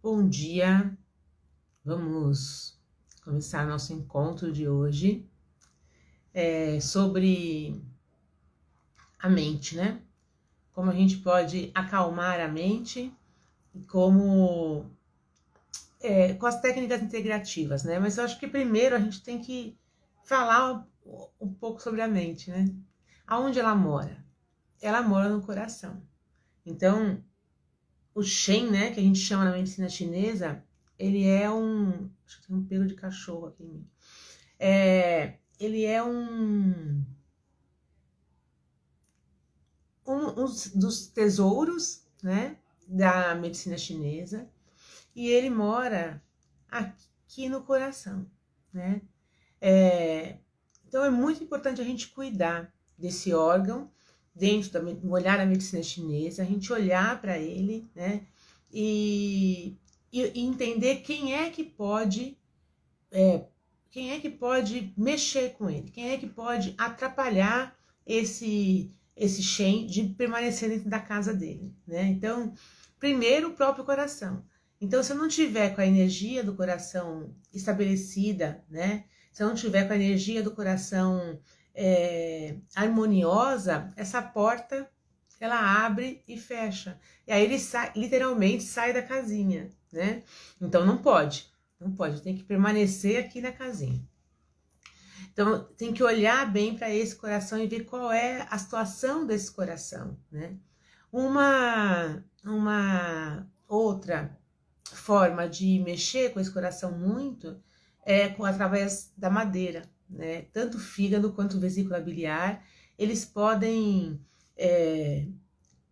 Bom dia, vamos começar nosso encontro de hoje sobre a mente, né? Como a gente pode acalmar a mente e como com as técnicas integrativas, né? Mas eu acho que primeiro a gente tem que falar um pouco sobre a mente, né? Aonde ela mora? Ela mora no coração. Então, o Shen, né, que a gente chama na medicina chinesa, ele é um... Acho que tem um pelo de cachorro aqui em mim. Ele é um dos tesouros, né, da medicina chinesa, e ele mora aqui no coração, né? Então é muito importante a gente cuidar desse órgão dentro do olhar da medicina chinesa, a gente olhar para ele, né, e entender quem é que pode mexer com ele, quem é que pode atrapalhar esse Shen de permanecer dentro da casa dele, né? Então, primeiro o próprio coração. Então, se eu não tiver com a energia do coração estabelecida, né? Se eu não tiver com a energia do coração harmoniosa, essa porta ela abre e fecha. E aí ele literalmente sai da casinha, né? Então não pode. Não pode, tem que permanecer aqui na casinha. Então, tem que olhar bem para esse coração e ver qual é a situação desse coração, né? Uma outra forma de mexer com esse coração muito através da madeira, né? Tanto o fígado quanto a vesícula biliar, eles podem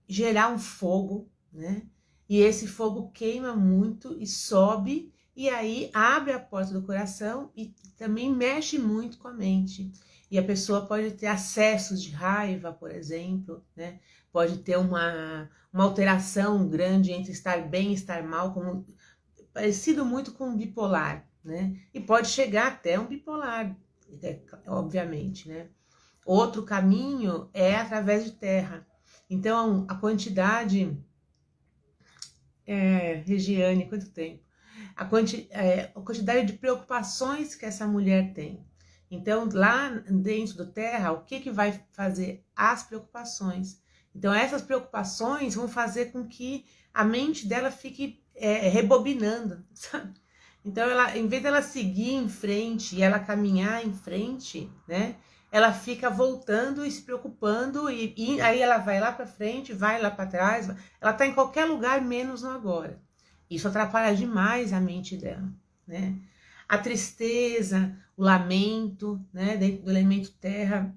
gerar um fogo, né? E esse fogo queima muito e sobe, e aí abre a porta do coração e também mexe muito com a mente. E a pessoa pode ter acessos de raiva, por exemplo, né? Pode ter uma alteração grande entre estar bem e estar mal, parecido muito com um bipolar, né? E pode chegar até um bipolar, obviamente, né? Outro caminho é através de terra. Então, a quantidade... Regiane, quanto tempo? A quantidade de preocupações que essa mulher tem. Então, lá dentro do terra, o que vai fazer? As preocupações. Então, essas preocupações vão fazer com que a mente dela fique rebobinando, sabe? Então, ela, em vez dela seguir em frente e ela caminhar em frente, né? Ela fica voltando e se preocupando e aí ela vai lá para frente, vai lá para trás, ela tá em qualquer lugar menos no agora. Isso atrapalha demais a mente dela, né? A tristeza, o lamento, né? Dentro do elemento terra,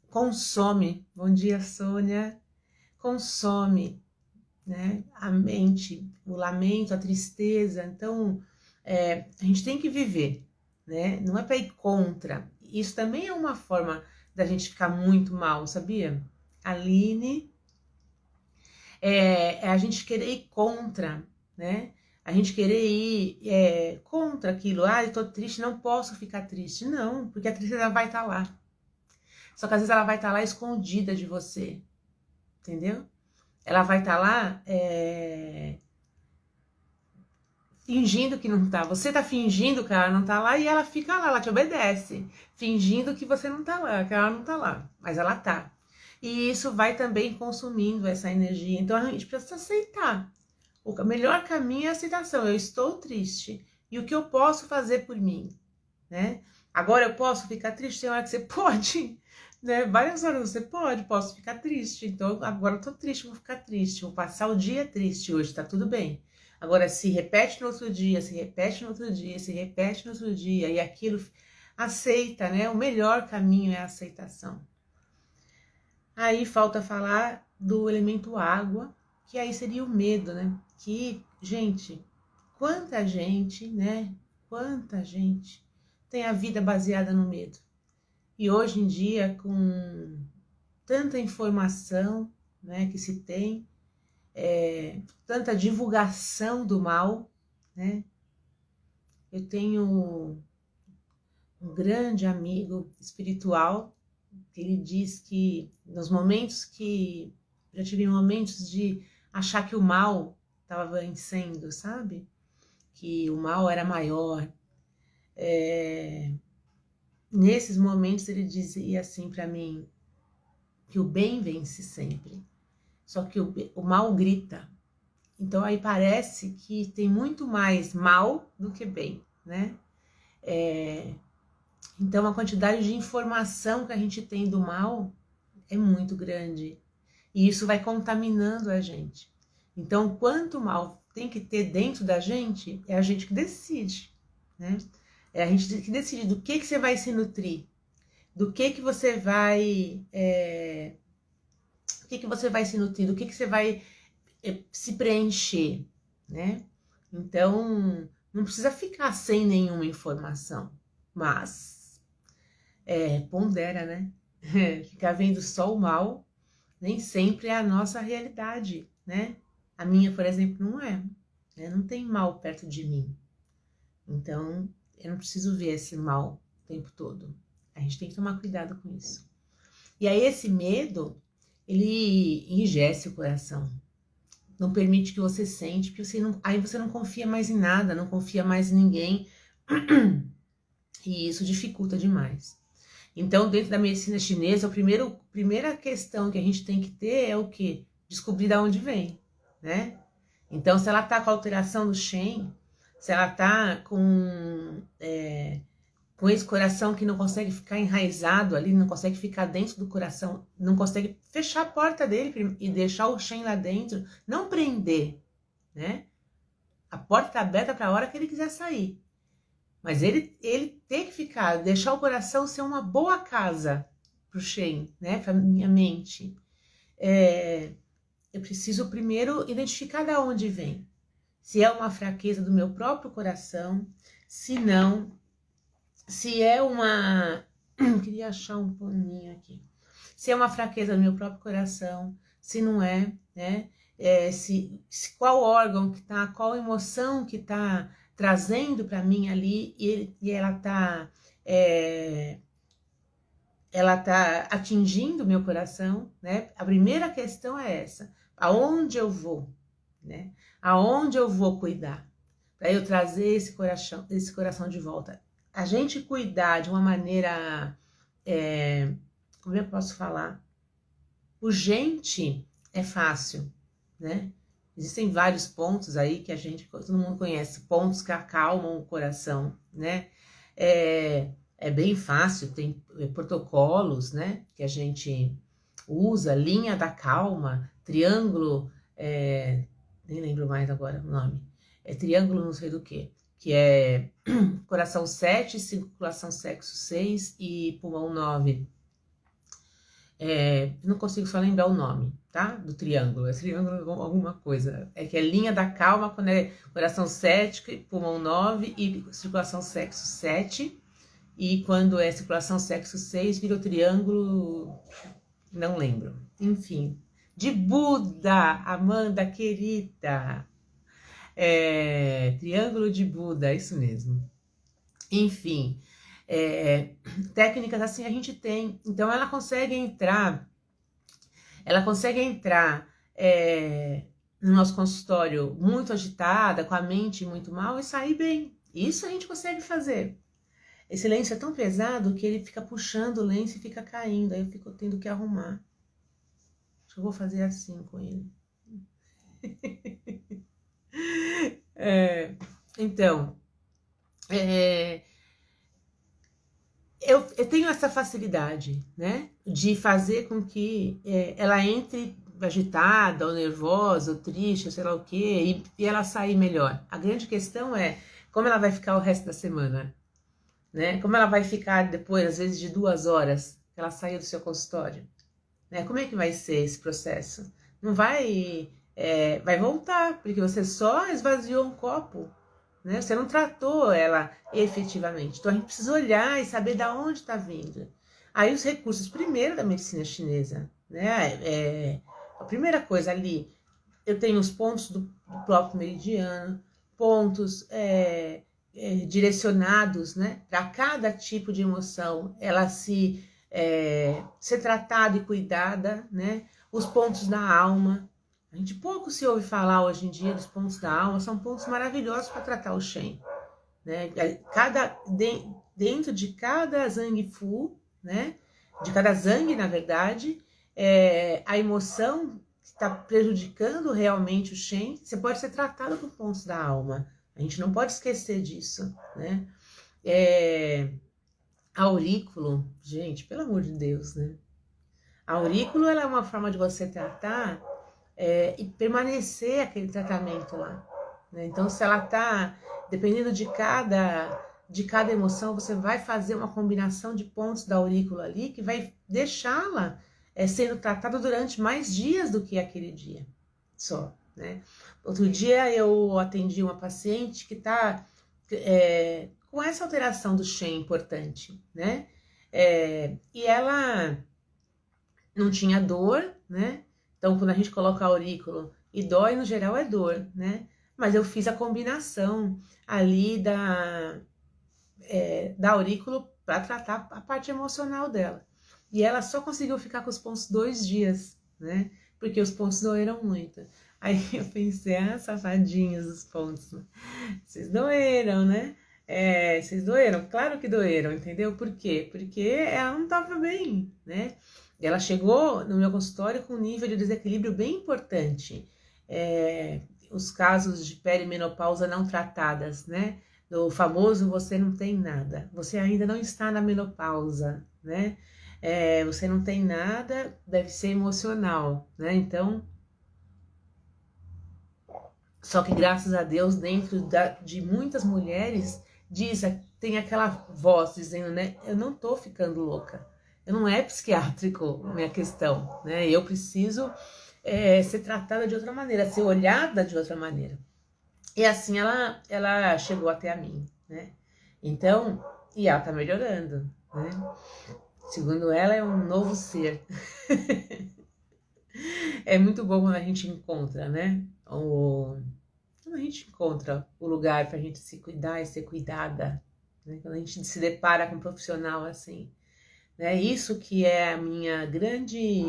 consome. Bom dia, Sônia. Consome, né? A mente, o lamento, a tristeza. Então, a gente tem que viver, né? Não é para ir contra. Isso também é uma forma da gente ficar muito mal, sabia? Aline, é a gente querer ir contra, né? A gente querer ir contra aquilo. Ah, eu tô triste, não posso ficar triste. Não, porque a tristeza vai estar lá. Só que às vezes ela vai estar lá escondida de você, entendeu? Ela vai estar lá fingindo que não tá. Você tá fingindo que ela não tá lá e ela fica lá, ela te obedece, fingindo que você não tá lá, que ela não tá lá, mas ela tá. E isso vai também consumindo essa energia. Então a gente precisa aceitar. O melhor caminho é a aceitação. Eu estou triste. E o que eu posso fazer por mim, né? Agora eu posso ficar triste? Tem hora que você pode, né? Várias horas você pode, posso ficar triste. Então agora eu tô triste, vou ficar triste. Vou passar o dia triste hoje, tá tudo bem. Agora se repete no outro dia, se repete no outro dia, se repete no outro dia. E aquilo aceita, né? O melhor caminho é a aceitação. Aí falta falar do elemento água, que aí seria o medo, né? Que, gente, quanta gente, né? Quanta gente tem a vida baseada no medo. E hoje em dia, com tanta informação, né, que se tem, tanta divulgação do mal, né? Eu tenho um grande amigo espiritual que ele diz que nos momentos que já tive momentos de achar que o mal estava vencendo, sabe? Que o mal era maior. Nesses momentos ele dizia assim para mim, que o bem vence sempre. Só que o mal grita. Então aí parece que tem muito mais mal do que bem, né? Então a quantidade de informação que a gente tem do mal é muito grande. E isso vai contaminando a gente. Então, quanto mal tem que ter dentro da gente, é a gente que decide, né? É a gente que decide do que você vai se nutrir, do que você vai... do que você vai se nutrir, do que você vai se preencher, né? Então, não precisa ficar sem nenhuma informação, mas pondera, né? Ficar vendo só o mal nem sempre é a nossa realidade, né? A minha, por exemplo, não é, né? Não tem mal perto de mim. Então, eu não preciso ver esse mal o tempo todo. A gente tem que tomar cuidado com isso. E aí, esse medo, ele enrijece o coração. Não permite que você sente, porque aí você não confia mais em nada, não confia mais em ninguém. E isso dificulta demais. Então, dentro da medicina chinesa, primeira questão que a gente tem que ter é o quê? Descobrir de onde vem, né? Então, se ela tá com alteração do Shen, se ela tá com esse coração que não consegue ficar enraizado ali, não consegue ficar dentro do coração, não consegue fechar a porta dele e deixar o Shen lá dentro, não prender, né? A porta tá aberta para a hora que ele quiser sair. Mas ele tem que ficar, deixar o coração ser uma boa casa pro Shen, né? Pra minha mente. Eu preciso primeiro identificar de onde vem. Se é uma fraqueza do meu próprio coração, se não, se é uma... Queria achar um paninho aqui. Se é uma fraqueza do meu próprio coração, se não é, né? Qual órgão que tá, qual emoção que tá trazendo para mim ali e ela tá atingindo o meu coração, né? A primeira questão é essa: aonde eu vou, né? Aonde eu vou cuidar para eu trazer esse coração de volta? A gente cuidar de uma maneira, como eu posso falar, urgente é fácil, né? Existem vários pontos aí que todo mundo conhece, pontos que acalmam o coração, né? É bem fácil, tem protocolos, né? Que a gente usa, linha da calma, triângulo, nem lembro mais agora o nome, triângulo não sei do que é coração 7, circulação sexo 6 e pulmão 9. Não consigo só lembrar o nome, tá? Do triângulo. É triângulo alguma coisa. É que é linha da calma quando é coração 7, pulmão 9 e circulação sexo 7. E quando é circulação sexo 6, vira o triângulo... Não lembro. Enfim. De Buda, Amanda querida. Triângulo de Buda, isso mesmo. Enfim... técnicas assim a gente tem. Então ela consegue entrar no nosso consultório muito agitada, com a mente muito mal e sair bem. Isso a gente consegue fazer. Esse lenço é tão pesado que ele fica puxando o lenço e fica caindo, aí eu fico tendo que arrumar. Acho que eu vou fazer assim com ele. Então, eu tenho essa facilidade, né, de fazer com que ela entre agitada, ou nervosa, ou triste, ou sei lá o quê, e ela sair melhor. A grande questão é como ela vai ficar o resto da semana, né? Como ela vai ficar depois, às vezes, de 2 horas que ela saiu do seu consultório, né? Como é que vai ser esse processo? Não vai... vai voltar, porque você só esvaziou um copo, né? Você não tratou ela efetivamente. Então a gente precisa olhar e saber de onde está vindo. Aí os recursos, primeiro, da medicina chinesa, né? A primeira coisa ali, eu tenho os pontos do próprio meridiano, pontos direcionados, né? Para cada tipo de emoção, ela ser tratada e cuidada, né? Os pontos da alma. A gente pouco se ouve falar hoje em dia dos pontos da alma, são pontos maravilhosos para tratar o Shen, né? Dentro de cada Zangfu, né? De cada Zang, na verdade, a emoção que está prejudicando realmente o Shen, você pode ser tratado com pontos da alma. A gente não pode esquecer disso, né? Aurículo, gente, pelo amor de Deus, né? Aurículo ela é uma forma de você tratar e permanecer aquele tratamento lá, né? Então, se ela tá, dependendo de cada emoção, você vai fazer uma combinação de pontos da aurícula ali que vai deixá-la sendo tratada durante mais dias do que aquele dia só, né? Outro dia eu atendi uma paciente que tá com essa alteração do Shen importante, né? E ela não tinha dor, né? Então, quando a gente coloca aurículo e dói, no geral é dor, né? Mas eu fiz a combinação ali da aurículo para tratar a parte emocional dela. E ela só conseguiu ficar com os pontos 2 dias, né? Porque os pontos doeram muito. Aí eu pensei, safadinhos os pontos. Vocês doeram, né? Vocês doeram? Claro que doeram, entendeu? Por quê? Porque ela não estava bem, né? Ela chegou no meu consultório com um nível de desequilíbrio bem importante. Os casos de perimenopausa não tratadas, né? Do famoso você não tem nada. Você ainda não está na menopausa, né? Você não tem nada, deve ser emocional, né? Então, só que graças a Deus, dentro de muitas mulheres, tem aquela voz dizendo, né? Eu não tô ficando louca. Eu não é psiquiátrico minha questão, né? Eu preciso ser tratada de outra maneira, ser olhada de outra maneira. E assim ela chegou até a mim, né? Então, e ela tá melhorando, né? Segundo ela, é um novo ser. É muito bom quando a gente encontra, né? Quando a gente encontra o lugar pra gente se cuidar e ser cuidada, né? Quando a gente se depara com um profissional assim, né? Isso que é a minha grande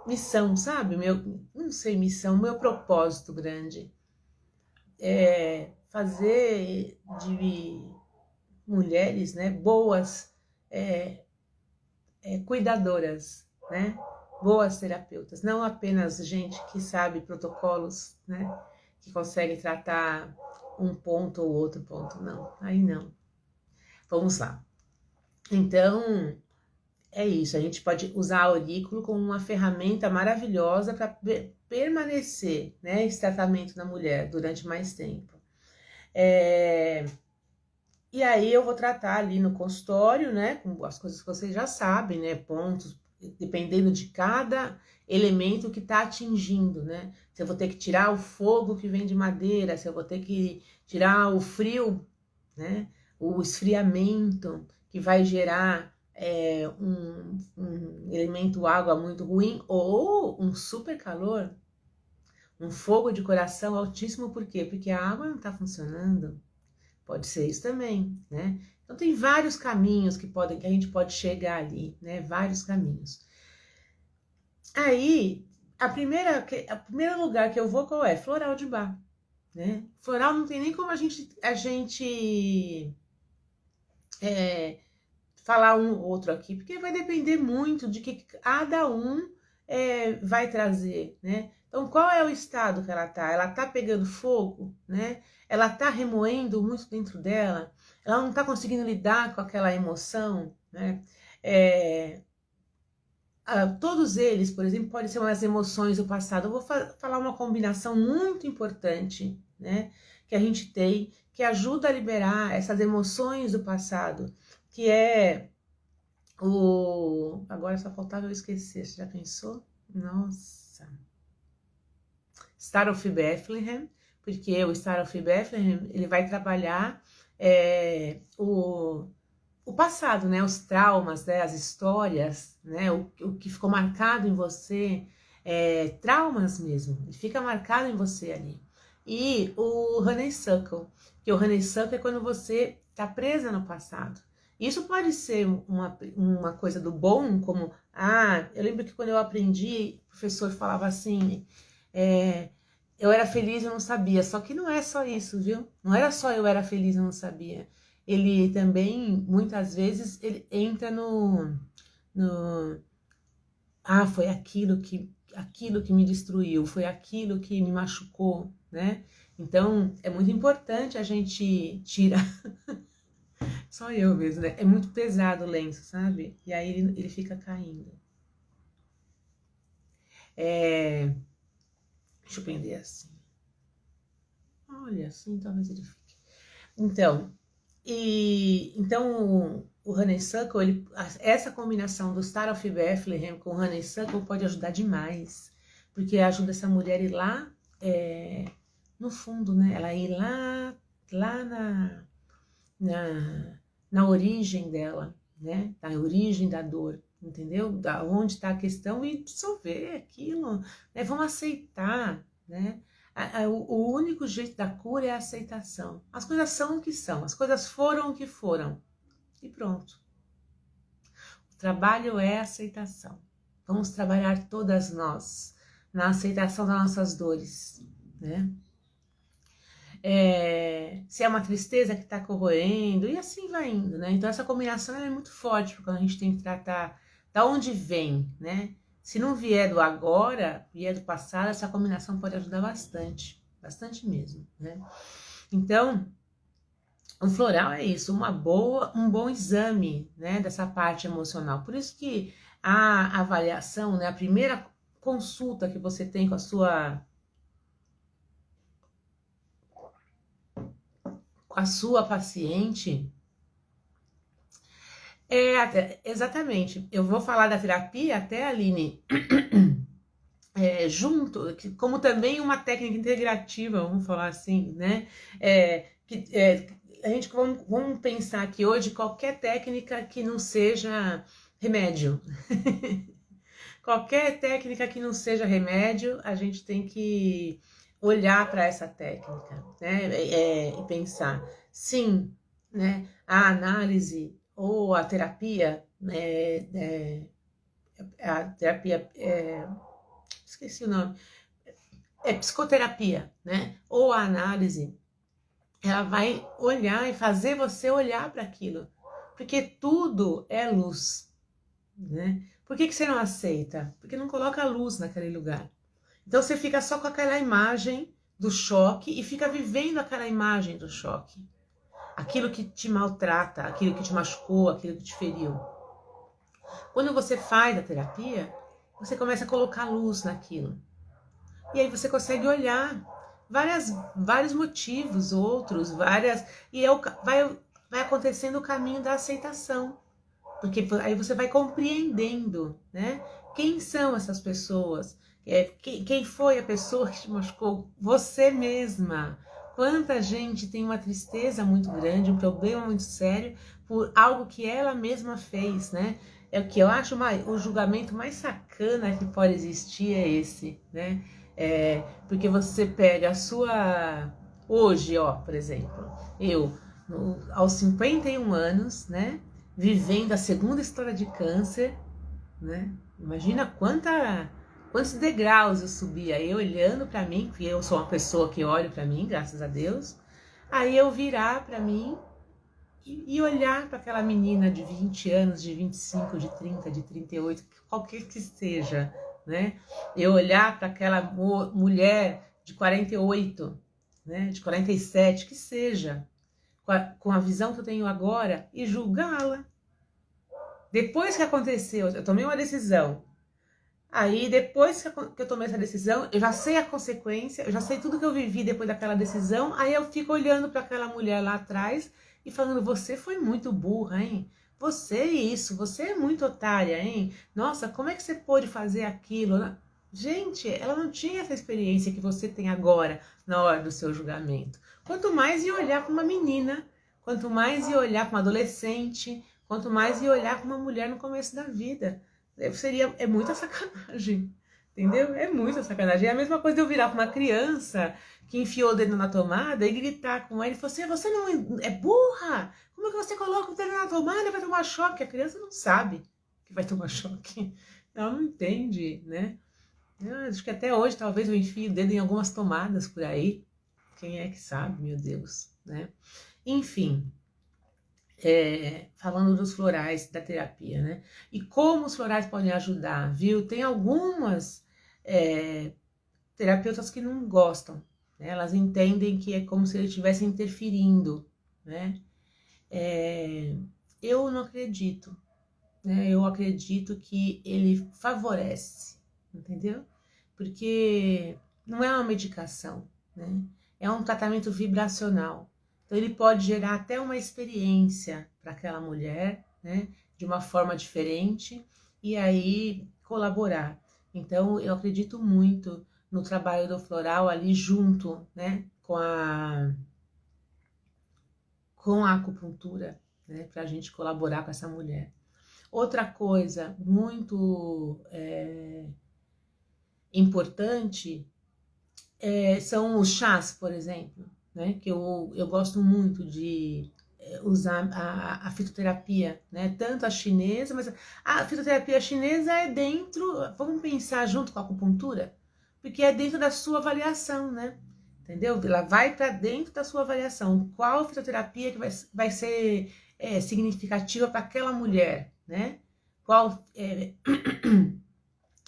missão, sabe? Não sei missão, meu propósito grande é fazer de mulheres, né, boas cuidadoras, né, boas terapeutas, não apenas gente que sabe protocolos, né, que consegue tratar um ponto ou outro ponto, não, aí não. Vamos lá. Então, é isso, a gente pode usar a aurículo como uma ferramenta maravilhosa para permanecer, né, esse tratamento na mulher durante mais tempo. E aí eu vou tratar ali no consultório, né, com as coisas que vocês já sabem, né, pontos, dependendo de cada elemento que está atingindo, né, se eu vou ter que tirar o fogo que vem de madeira, se eu vou ter que tirar o frio, né, o esfriamento que vai gerar um elemento água muito ruim ou um super calor, um fogo de coração altíssimo, por quê? Porque a água não está funcionando. Pode ser isso também, né? Então tem vários caminhos que a gente pode chegar ali, né? Vários caminhos. Aí, a primeiro lugar que eu vou qual é? Floral de Bach, né? Floral não tem nem como a gente falar um ou outro aqui, porque vai depender muito de que cada um vai trazer, né? Então, qual é o estado que ela tá? Ela tá pegando fogo, né? Ela tá remoendo muito dentro dela? Ela não tá conseguindo lidar com aquela emoção, né? Todos eles, por exemplo, podem ser umas emoções do passado. Eu vou falar uma combinação muito importante, né? Que a gente tem, que ajuda a liberar essas emoções do passado, que é agora só faltava eu esquecer, você já pensou? Nossa! Star of Bethlehem, porque o Star of Bethlehem, ele vai trabalhar o passado, né? Os traumas, né? As histórias, né? O que ficou marcado em você, traumas mesmo, ele fica marcado em você ali. E o Honeysuckle, que o Honeysuckle é quando você está presa no passado. Isso pode ser uma coisa do bom, como, eu lembro que quando eu aprendi, o professor falava assim, eu era feliz e não sabia, só que não é só isso, viu? Não era só eu era feliz e não sabia. Ele também, muitas vezes, ele entra no foi aquilo que me destruiu, foi aquilo que me machucou, né? Então, é muito importante a gente tirar. Só eu mesmo, né? É muito pesado o lenço, sabe? E aí ele fica caindo. Deixa eu prender assim. Olha, assim talvez ele fique. Então, o Honeysuckle, essa combinação do Star of Bethlehem com o Honeysuckle pode ajudar demais, porque ajuda essa mulher a ir lá no fundo, né? Ela ir lá na origem dela, né? Na origem da dor, entendeu? Da onde está a questão e dissolver aquilo, né? Vamos aceitar, né? O único jeito da cura é a aceitação. As coisas são o que são, as coisas foram o que foram. E pronto. O trabalho é a aceitação. Vamos trabalhar todas nós na aceitação das nossas dores, né? Se é uma tristeza que está corroendo, e assim vai indo, né? Então essa combinação é muito forte, porque a gente tem que tratar da onde vem, né? Se não vier do agora, vier do passado, essa combinação pode ajudar bastante, bastante mesmo, né? Então, o floral é isso, um bom exame, né, dessa parte emocional. Por isso que a avaliação, né, a primeira consulta que você tem com a sua paciente, exatamente, eu vou falar da terapia até, Aline, junto, como também uma técnica integrativa, vamos falar assim, né? A gente vamos pensar que hoje qualquer técnica que não seja remédio, qualquer técnica que não seja remédio, a gente tem que olhar para essa técnica, né? E pensar, sim, né? A análise ou a terapia, a terapia, esqueci o nome, psicoterapia, né? Ou a análise, ela vai olhar e fazer você olhar para aquilo, porque tudo é luz, né? Por que você não aceita? Porque não coloca luz naquele lugar. Então você fica só com aquela imagem do choque e fica vivendo aquela imagem do choque. Aquilo que te maltrata, aquilo que te machucou, aquilo que te feriu. Quando você faz a terapia, você começa a colocar luz naquilo. E aí você consegue olhar vários motivos, outros, e vai acontecendo o caminho da aceitação. Porque aí você vai compreendendo, né? Quem são essas pessoas? Quem foi a pessoa que te machucou? Você mesma. Quanta gente tem uma tristeza muito grande, um problema muito sério por algo que ela mesma fez, né? É o que eu acho o julgamento mais sacana que pode existir é esse, né? Porque você pega a sua... Hoje, por exemplo, aos 51 anos, né? Vivendo a segunda história de câncer, né? Imagina quantos degraus eu subi aí olhando para mim, porque eu sou uma pessoa que olha para mim, graças a Deus. Aí eu virar para mim e olhar para aquela menina de 20 anos, de 25, de 30, de 38, qualquer que seja, né? Eu olhar para aquela mulher de 48, né? De 47, que seja, com a visão que eu tenho agora e julgá-la. Depois que aconteceu, eu tomei uma decisão. Aí, depois que eu tomei essa decisão, eu já sei a consequência, eu já sei tudo que eu vivi depois daquela decisão. Aí eu fico olhando para aquela mulher lá atrás e falando: você foi muito burra, hein? Você é muito otária, hein? Nossa, como é que você pôde fazer aquilo? Gente, ela não tinha essa experiência que você tem agora na hora do seu julgamento. Quanto mais ia olhar para uma menina, quanto mais ia olhar para uma adolescente, quanto mais ia olhar para uma mulher no começo da vida. É muita sacanagem, Entendeu? É muita sacanagem. É a mesma coisa de eu virar pra uma criança que enfiou o dedo na tomada e gritar com ela e falar assim, você não é burra? Como é que você coloca o dedo na tomada e vai tomar choque? A criança não sabe que vai tomar choque. Ela não entende, né? Eu acho que até hoje talvez eu enfie o dedo em algumas tomadas por aí. Quem é que sabe, meu Deus, né? Enfim, falando dos florais da terapia, né? E como os florais podem ajudar, viu? Tem algumas terapeutas que não gostam, né? Elas entendem que é como se ele estivesse interferindo, né? Eu não acredito, né? Eu acredito que ele favorece, entendeu? Porque não é uma medicação, né? É um tratamento vibracional. Então ele pode gerar até uma experiência para aquela mulher, né? De uma forma diferente e aí colaborar. Então eu acredito muito no trabalho do floral ali junto, né? Com a acupuntura, né? Para a gente colaborar com essa mulher. Outra coisa muito importante são os chás, por exemplo, né? Que eu gosto muito de usar a fitoterapia, né? Tanto a chinesa, mas a fitoterapia chinesa é dentro, vamos pensar junto com a acupuntura, porque é dentro da sua avaliação, né? Entendeu? Ela vai para dentro da sua avaliação. Qual fitoterapia que vai ser significativa para aquela mulher, né? Qual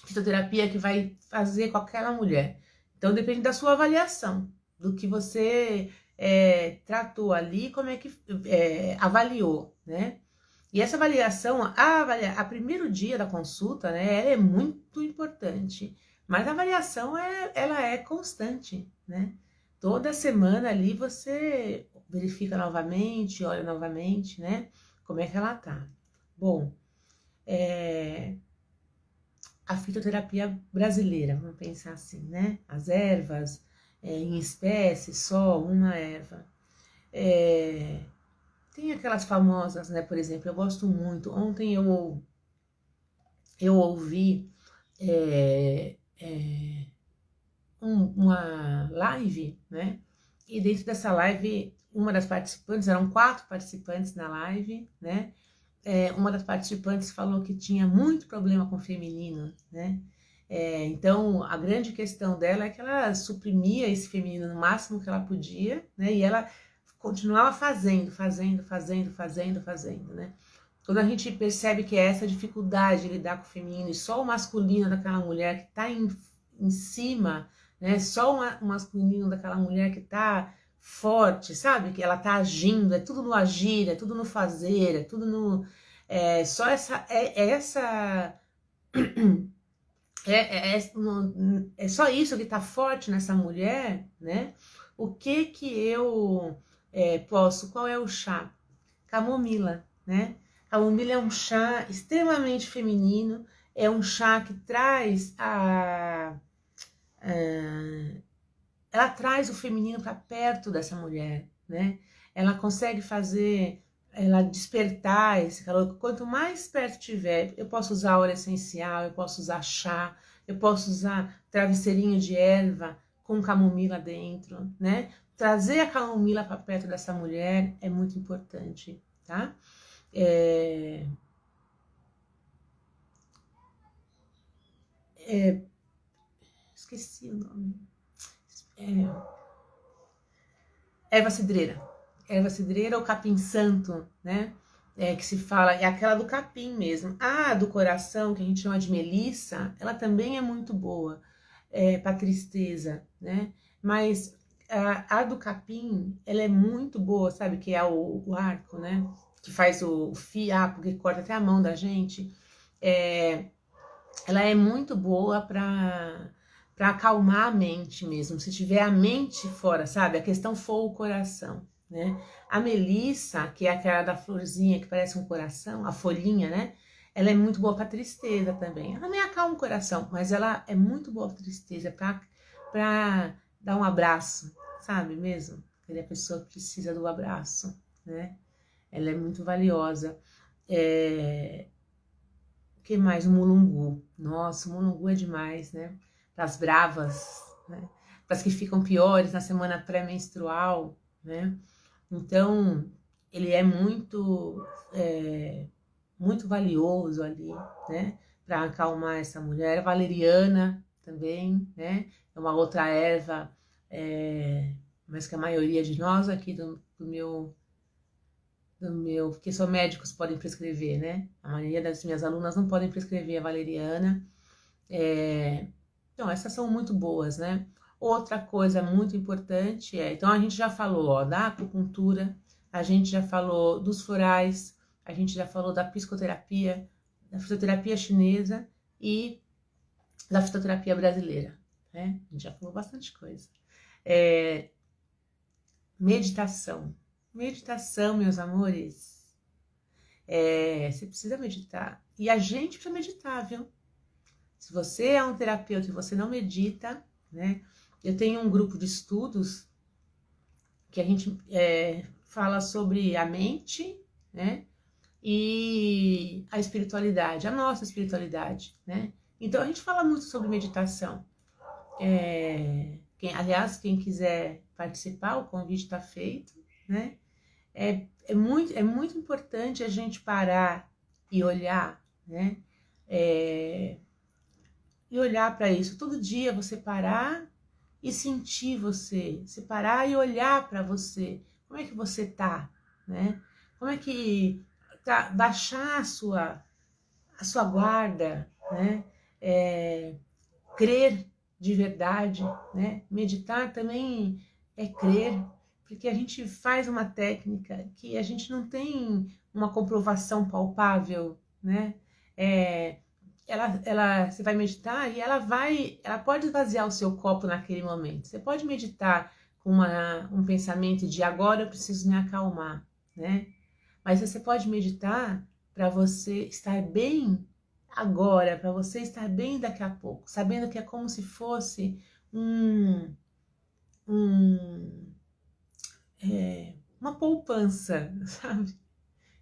fitoterapia que vai fazer com aquela mulher. Então depende da sua avaliação, do que você tratou ali, como é que avaliou, né? E essa avaliação, a primeiro dia da consulta, né, ela é muito importante, mas a avaliação ela é constante, né? Toda semana ali você verifica novamente, olha novamente, né? Como é que ela tá. Bom, a fitoterapia brasileira, vamos pensar assim, né? As ervas em espécie, só uma erva. Tem aquelas famosas, né? Por exemplo, eu gosto muito. Ontem eu ouvi uma live, né? E dentro dessa live, uma das participantes, eram 4 participantes na live, né? Uma das participantes falou que tinha muito problema com o feminino, né? Então, a grande questão dela é que ela suprimia esse feminino no máximo que ela podia, né? E ela continuava fazendo, né? Quando a gente percebe que é essa dificuldade de lidar com o feminino e só o masculino daquela mulher que está em cima, né? Só o masculino daquela mulher que está forte, sabe? Que ela tá agindo, é tudo no agir, é tudo no fazer, é tudo no. Só é só isso que tá forte nessa mulher, né? O que eu posso? Qual é o chá? Camomila, né? Camomila é um chá extremamente feminino, é um chá que traz ela traz o feminino para perto dessa mulher, né? Ela consegue fazer ela despertar esse calor. Quanto mais perto tiver, eu posso usar óleo essencial, eu posso usar chá, eu posso usar travesseirinho de erva com camomila dentro, né? Trazer a camomila para perto dessa mulher é muito importante, tá? Esqueci o nome. Erva cidreira. Erva cidreira ou capim santo, né? Que se fala, é aquela do capim mesmo. A do coração, que a gente chama de melissa, ela também é muito boa para tristeza, né? Mas a do capim, ela é muito boa, sabe? Que é o arco, né? Que faz o fiapo, que corta até a mão da gente. Ela é muito boa para acalmar a mente mesmo. Se tiver a mente fora, sabe? A questão for o coração, né? A melissa, que é aquela da florzinha que parece um coração, a folhinha, né? Ela é muito boa para tristeza também. Ela nem acalma o coração, mas ela é muito boa para tristeza, para dar um abraço, sabe mesmo? Aquela pessoa que precisa do abraço, né? Ela é muito valiosa. O que mais? O mulungu. Nossa, o mulungu é demais, né? Para as bravas, né? Para as que ficam piores na semana pré-menstrual, né? Então, ele é muito valioso ali, né? Para acalmar essa mulher. A valeriana também, né? É uma outra erva, mas que a maioria de nós aqui porque só médicos podem prescrever, né? A maioria das minhas alunas não podem prescrever a valeriana. Então, essas são muito boas, né? Outra coisa muito importante então a gente já falou, ó, da acupuntura, a gente já falou dos florais, a gente já falou da psicoterapia, da fisioterapia chinesa e da fitoterapia brasileira, né? A gente já falou bastante coisa. Meditação. Meditação, meus amores. Você precisa meditar. E a gente precisa meditar, viu? Se você é um terapeuta e você não medita, né? Eu tenho um grupo de estudos que a gente fala sobre a mente, né? E a espiritualidade, a nossa espiritualidade, né? Então a gente fala muito sobre meditação. Aliás, quem quiser participar, o convite está feito, né? É muito importante a gente parar e olhar, né? E olhar para isso. Todo dia você parar e sentir você parar e olhar para você. Como é que você tá, né? Como é que tá? Baixar a sua guarda, né? Crer de verdade, né? Meditar também é crer, porque a gente faz uma técnica que a gente não tem uma comprovação palpável, né? Você vai meditar e ela pode esvaziar o seu copo naquele momento. Você pode meditar com um pensamento de agora eu preciso me acalmar, né? Mas você pode meditar para você estar bem agora, para você estar bem daqui a pouco, sabendo que é como se fosse uma poupança, sabe?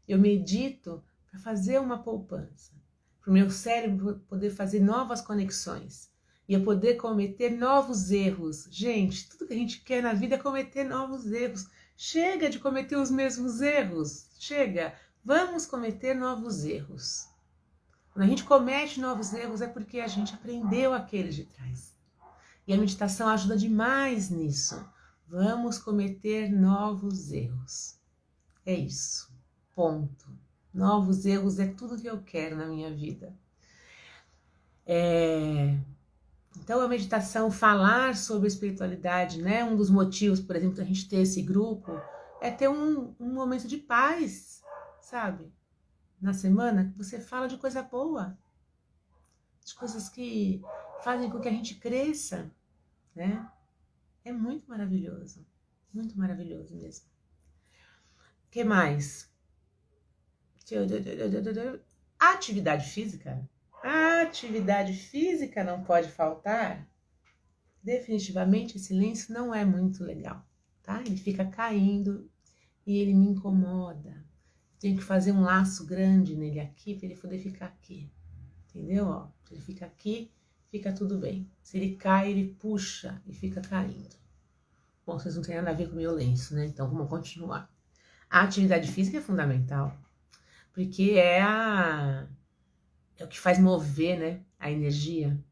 Eu medito para fazer uma poupança, para o meu cérebro poder fazer novas conexões e eu poder cometer novos erros. Gente, tudo que a gente quer na vida é cometer novos erros. Chega de cometer os mesmos erros. Chega, vamos cometer novos erros. Quando a gente comete novos erros é porque a gente aprendeu aqueles de trás. E a meditação ajuda demais nisso. Vamos cometer novos erros. É isso. Ponto. Novos erros é tudo que eu quero na minha vida. Então, a meditação, falar sobre espiritualidade, né? Um dos motivos, por exemplo, da gente ter esse grupo é ter um momento de paz, sabe? Na semana, que você fala de coisa boa, de coisas que fazem com que a gente cresça, né? É muito maravilhoso mesmo. O que mais? Atividade física. A atividade física não pode faltar. Definitivamente, esse lenço não é muito legal, tá? Ele fica caindo e ele me incomoda. Tenho que fazer um laço grande nele aqui para ele poder ficar aqui. Entendeu? Ó, se ele fica aqui, fica tudo bem. Se ele cai, ele puxa e fica caindo. Bom, vocês não têm nada a ver com o meu lenço, né? Então, vamos continuar. A atividade física é fundamental, porque é o que faz mover, né, a energia.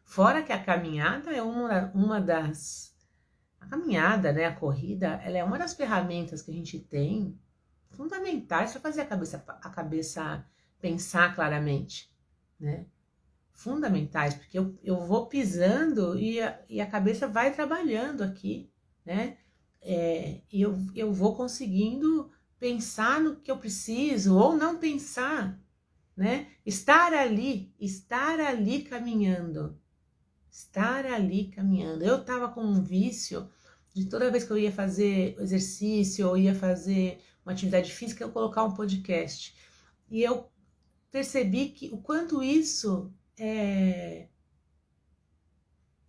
Fora que a caminhada é uma das... A caminhada, né, a corrida, ela é uma das ferramentas que a gente tem fundamentais para fazer a cabeça pensar claramente, né? Fundamentais, porque eu vou pisando e a cabeça vai trabalhando aqui, né? E eu vou conseguindo pensar no que eu preciso ou não pensar, né? Estar ali caminhando. Estar ali caminhando. Eu tava com um vício de toda vez que eu ia fazer exercício ou ia fazer uma atividade física, eu colocar um podcast. E eu percebi que o quanto isso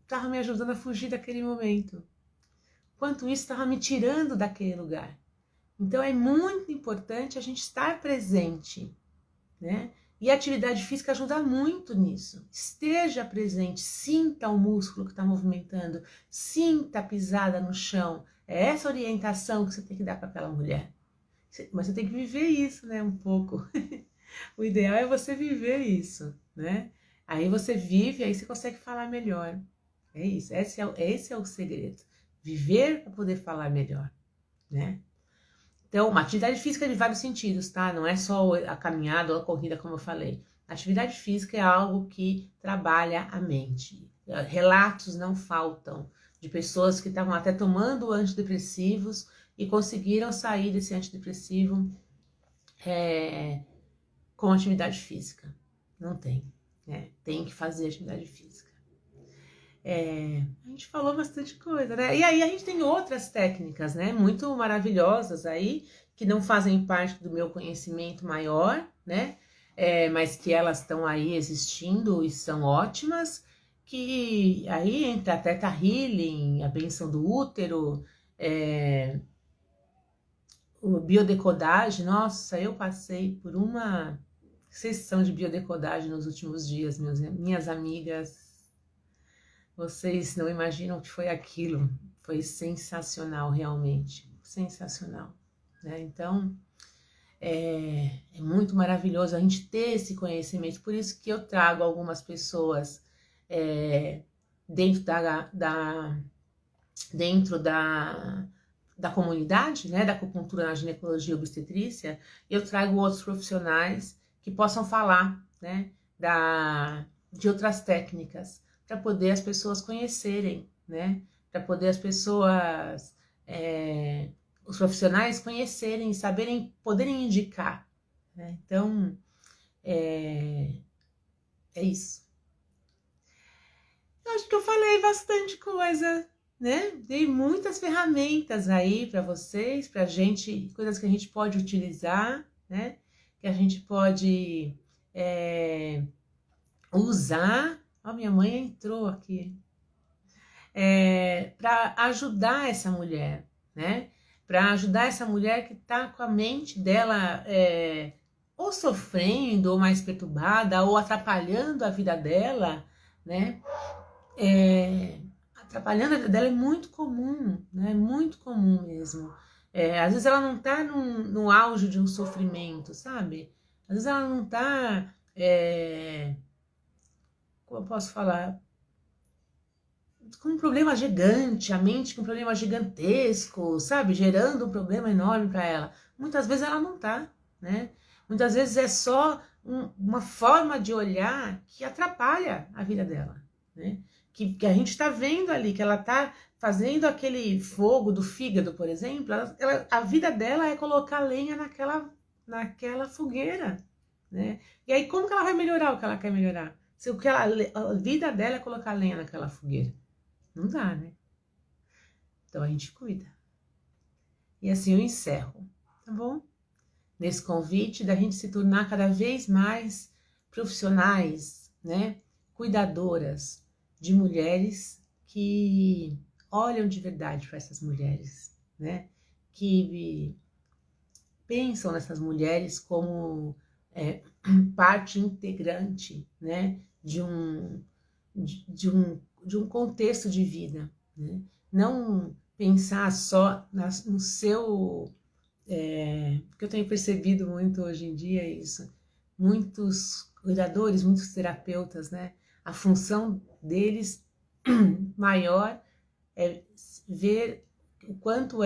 estava me ajudando a fugir daquele momento. Quanto isso estava me tirando daquele lugar. Então é muito importante a gente estar presente, né? E a atividade física ajuda muito nisso. Esteja presente, sinta o músculo que está movimentando, sinta a pisada no chão. É essa orientação que você tem que dar para aquela mulher. Mas você tem que viver isso, né, um pouco. O ideal é você viver isso, né? Aí você vive, aí você consegue falar melhor. É isso, esse é o segredo. Viver para poder falar melhor, né? Então, uma atividade física de vários sentidos, tá? Não é só a caminhada ou a corrida, como eu falei. A atividade física é algo que trabalha a mente. Relatos não faltam de pessoas que estavam até tomando antidepressivos e conseguiram sair desse antidepressivo com atividade física. Não tem, né? Tem que fazer atividade física. A gente falou bastante coisa, né? E aí a gente tem outras técnicas, né? Muito maravilhosas aí, que não fazem parte do meu conhecimento maior, né? Mas que elas estão aí existindo e são ótimas, que aí entra a Theta Healing, a benção do útero, o biodecodagem. Nossa, eu passei por uma sessão de biodecodagem nos últimos dias, minhas amigas. Vocês não imaginam o que foi aquilo. Foi sensacional, realmente. Sensacional, né? Então, é muito maravilhoso a gente ter esse conhecimento. Por isso que eu trago algumas pessoas dentro da comunidade, né? Da acupuntura na ginecologia e obstetrícia. Eu trago outros profissionais que possam falar, né? De outras técnicas, para poder as pessoas conhecerem, né? Para poder as pessoas, os profissionais conhecerem, saberem, poderem indicar, né? Então, é isso. Eu acho que eu falei bastante coisa, né? Dei muitas ferramentas aí para vocês, pra gente, coisas que a gente pode utilizar, né? Que a gente pode usar. Ó, minha mãe entrou aqui. Para ajudar essa mulher, né? Para ajudar essa mulher que está com a mente dela ou sofrendo, ou mais perturbada, ou atrapalhando a vida dela, né? Atrapalhando a vida dela é muito comum, né? Muito comum mesmo. Às vezes ela não está no auge de um sofrimento, sabe? Às vezes ela não está, como eu posso falar, com um problema gigante, a mente com um problema gigantesco, sabe? Gerando um problema enorme para ela. Muitas vezes ela não tá, né? Muitas vezes é só uma forma de olhar que atrapalha a vida dela, né? Que a gente está vendo ali, que ela tá fazendo aquele fogo do fígado, por exemplo, a vida dela é colocar lenha naquela fogueira, né? E aí como que ela vai melhorar o que ela quer melhorar? Se a vida dela é colocar lenha naquela fogueira. Não dá, né? Então a gente cuida. E assim eu encerro, tá bom? Nesse convite da gente se tornar cada vez mais profissionais, né? Cuidadoras de mulheres que olham de verdade para essas mulheres, né? Que pensam nessas mulheres como parte integrante, né? De um contexto de vida, né? Não pensar só no seu... porque eu tenho percebido muito hoje em dia isso, muitos cuidadores, muitos terapeutas, né? A função deles maior é ver o quanto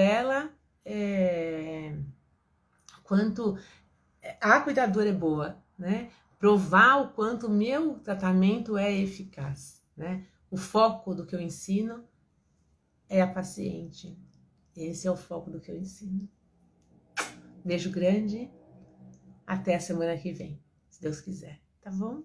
quanto a cuidadora é boa, né? Provar o quanto o meu tratamento é eficaz, né? O foco do que eu ensino é a paciente. Esse é o foco do que eu ensino. Beijo grande. Até a semana que vem, se Deus quiser, tá bom?